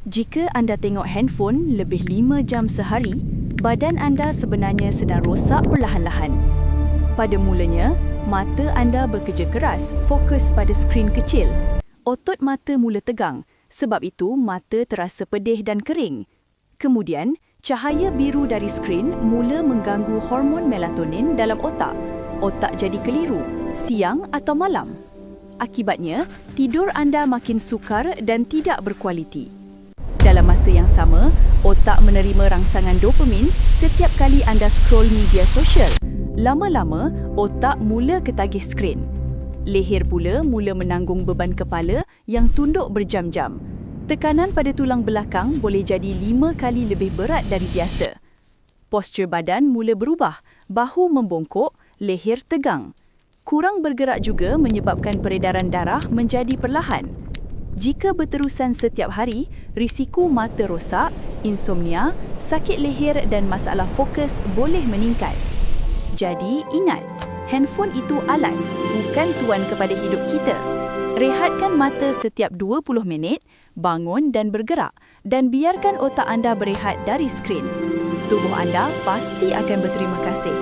Jika anda tengok handphone lebih 5 jam sehari, badan anda sebenarnya sedang rosak perlahan-lahan. Pada mulanya, mata anda bekerja keras, fokus pada skrin kecil. Otot mata mula tegang, sebab itu mata terasa pedih dan kering. Kemudian, cahaya biru dari skrin mula mengganggu hormon melatonin dalam otak. Otak jadi keliru, siang atau malam. Akibatnya, tidur anda makin sukar dan tidak berkualiti. Dalam masa yang sama, otak menerima rangsangan dopamin setiap kali anda scroll media sosial. Lama-lama, otak mula ketagih skrin. Leher pula mula menanggung beban kepala yang tunduk berjam-jam. Tekanan pada tulang belakang boleh jadi 5 kali lebih berat dari biasa. Postur badan mula berubah, bahu membongkok, leher tegang. Kurang bergerak juga menyebabkan peredaran darah menjadi perlahan. Jika berterusan setiap hari, risiko mata rosak, insomnia, sakit leher dan masalah fokus boleh meningkat. Jadi, ingat, handphone itu alat, bukan tuan kepada hidup kita. Rehatkan mata setiap 20 minit, bangun dan bergerak, dan biarkan otak anda berehat dari skrin. Tubuh anda pasti akan berterima kasih.